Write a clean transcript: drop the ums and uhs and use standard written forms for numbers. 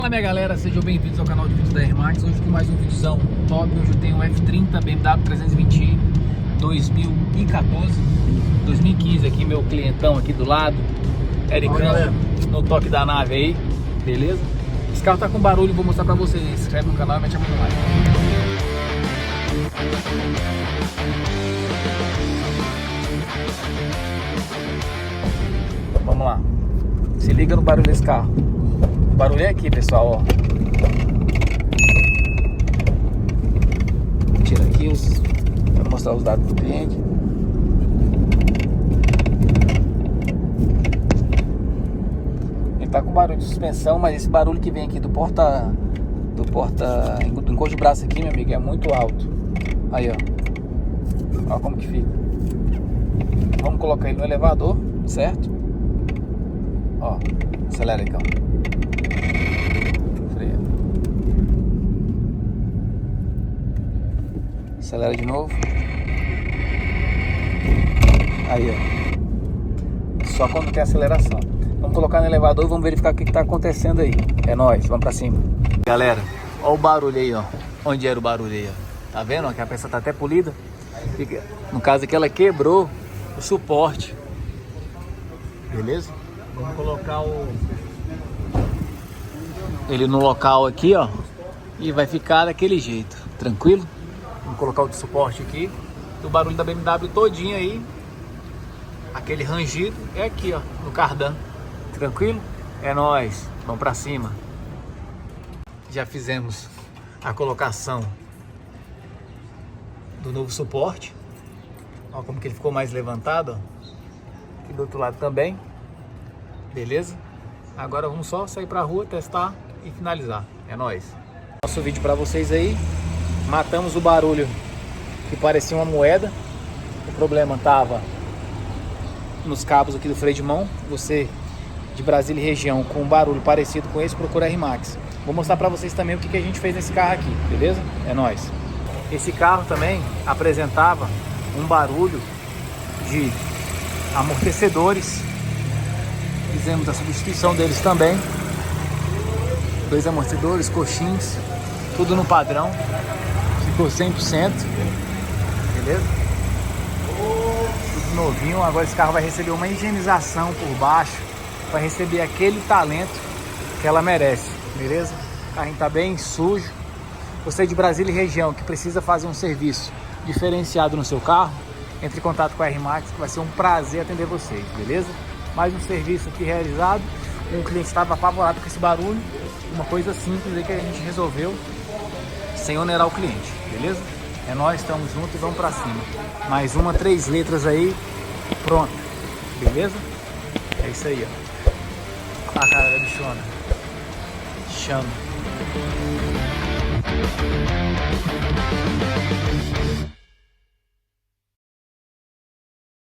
Fala minha galera, sejam bem-vindos ao canal de vídeos da R-Max. Hoje com mais um videozão top. Hoje eu tenho um F30 BMW 320i 2014 2015 aqui, meu clientão aqui do lado, Ericão, no toque da nave aí, beleza? Esse carro tá com barulho, vou mostrar pra vocês. Se inscreve no canal e mete a mão no like. Vamos lá, se liga no barulho desse carro. O barulho é aqui, pessoal, ó. Tira aqui para mostrar os dados do cliente. Ele tá com barulho de suspensão, mas esse barulho que vem aqui do encosto de braço aqui, meu amigo, é muito alto. Aí, ó. Olha como que fica. Vamos colocar ele no elevador, certo? Ó, acelera aí, calma. Freia. Acelera de novo. Aí, ó. Só quando tem aceleração. Vamos colocar no elevador e vamos verificar o que está acontecendo aí. É nóis, vamos pra cima. Galera, ó o barulho aí, ó. Onde era o barulho aí, ó. Tá vendo? Ó, que a peça tá até polida. No caso aqui, ela quebrou o suporte. Beleza? Vamos colocar ele no local aqui, ó. E vai ficar daquele jeito. Tranquilo? Vamos colocar o suporte aqui. O barulho da BMW todinho aí. Aquele rangido é aqui, ó, no cardan. Tranquilo? É nóis. Vamos pra cima. Já fizemos a colocação do novo suporte. Ó como que ele ficou mais levantado, ó. Aqui do outro lado também. Beleza? Agora vamos só sair pra rua, testar e finalizar. É nóis. Nosso vídeo pra vocês aí. Matamos o barulho que parecia uma moeda. O problema tava nos cabos aqui do freio de mão. Você de Brasília e região com um barulho parecido com esse, procura R-Max. Vou mostrar pra vocês também o que a gente fez nesse carro aqui, beleza? É nóis. Esse carro também apresentava um barulho de amortecedores. Fizemos a substituição deles também. 2 amortecedores, coxins, tudo no padrão. Ficou 100%. Beleza? Tudo novinho. Agora esse carro vai receber uma higienização por baixo. Vai receber aquele talento que ela merece. Beleza? O carrinho tá bem sujo. Você de Brasília e região que precisa fazer um serviço diferenciado no seu carro, entre em contato com a R-Max, que vai ser um prazer atender vocês, beleza? Mais um serviço aqui realizado. Um cliente estava apavorado com esse barulho. Uma coisa simples aí que a gente resolveu sem onerar o cliente, beleza? É nóis, estamos juntos e vamos pra cima. Mais uma, 3 letras aí, pronto, beleza? É isso aí, ó. A cara da bichona. Chama.